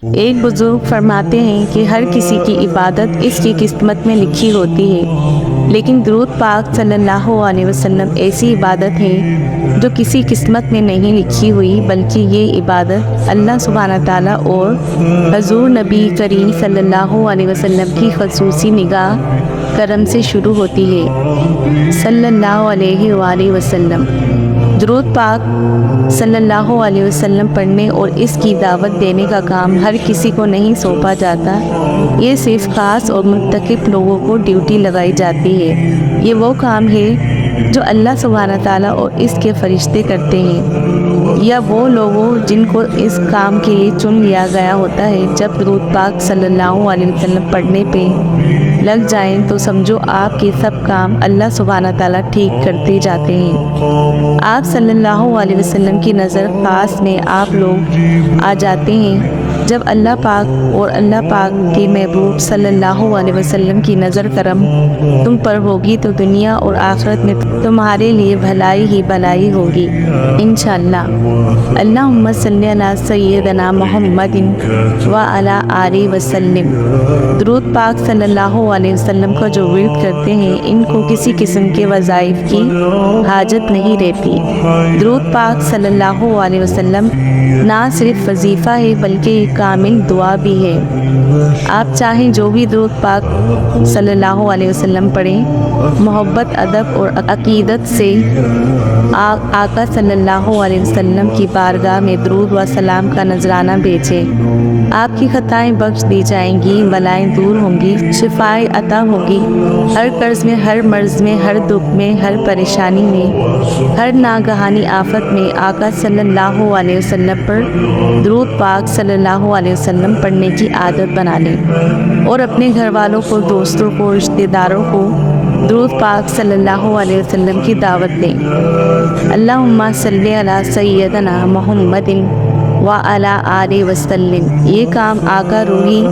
ایک بزرگ فرماتے ہیں کہ ہر کسی کی عبادت اس کی قسمت میں لکھی ہوتی ہے، لیکن درود پاک صلی اللہ علیہ وسلم ایسی عبادت ہے جو کسی قسمت میں نہیں لکھی ہوئی، بلکہ یہ عبادت اللہ سبحانہ تعالیٰ اور حضور نبی کریم صلی اللہ علیہ وسلم کی خصوصی نگاہ کرم سے شروع ہوتی ہے۔ صلی اللہ علیہ وآلہ وسلم۔ درود پاک صلی اللہ علیہ وسلم پڑھنے اور اس کی دعوت دینے کا کام ہر کسی کو نہیں سونپا جاتا، یہ صرف خاص اور منتخب لوگوں کو ڈیوٹی لگائی جاتی ہے۔ یہ وہ کام ہے جو اللہ سبحانہ تعالیٰ اور اس کے فرشتے کرتے ہیں، یا وہ لوگوں جن کو اس کام کے لیے چن لیا گیا ہوتا ہے۔ جب درود پاک صلی اللہ علیہ وسلم پڑھنے پہ لگ جائیں تو سمجھو آپ کے سب کام اللہ سبحانہ تعالیٰ ٹھیک کرتے جاتے ہیں۔ آپ صلی اللہ علیہ وسلم کی نظر خاص میں آپ لوگ آ جاتے ہیں۔ جب اللہ پاک اور اللہ پاک کے محبوب صلی اللہ علیہ وسلم کی نظر کرم تم پر ہوگی تو دنیا اور آخرت میں تمہارے لیے بھلائی ہی بھلائی ہوگی انشاءاللہ۔ اللہم صلی علی سیدنا محمد وعلی آلہ وسلم۔ درود پاک صلی اللہ علیہ وسلم کا جو ورد کرتے ہیں ان کو کسی قسم کے وظائف کی حاجت نہیں رہتی۔ درود پاک صلی اللہ علیہ وسلم نہ صرف وظیفہ ہے بلکہ ایک کامل دعا بھی ہے۔ آپ چاہیں جو بھی درود پاک صلی اللہ علیہ وسلم پڑھیں، محبت، ادب اور عقیدت سے آقا صلی اللہ علیہ وسلم کی بارگاہ میں درود و سلام کا نذرانہ بھیجیں۔ آپ کی خطائیں بخش دی جائیں گی، بلائیں دور ہوں گی، شفائیں عطا ہوگی۔ ہر قرض میں، ہر مرض میں، ہر دکھ میں، ہر پریشانی میں، ہر ناگہانی آفت میں آقا صلی اللہ علیہ وسلم پر درود پاک صلی اللہ علیہ وسلم پڑھنے کی عادت بنا لیں، اور اپنے گھر والوں کو، دوستوں کو، رشتہ داروں کو درود پاک صلی اللہ علیہ وسلم کی دعوت دیں۔ اللہم صلی علی سیدنا محمد وعلی آلہ وسلم۔ یہ کام آقا روحی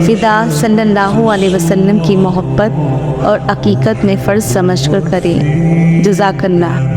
فدا صلی اللہ علیہ وسلم کی محبت اور عقیقت میں فرض سمجھ کر کریں۔ جزاک اللہ۔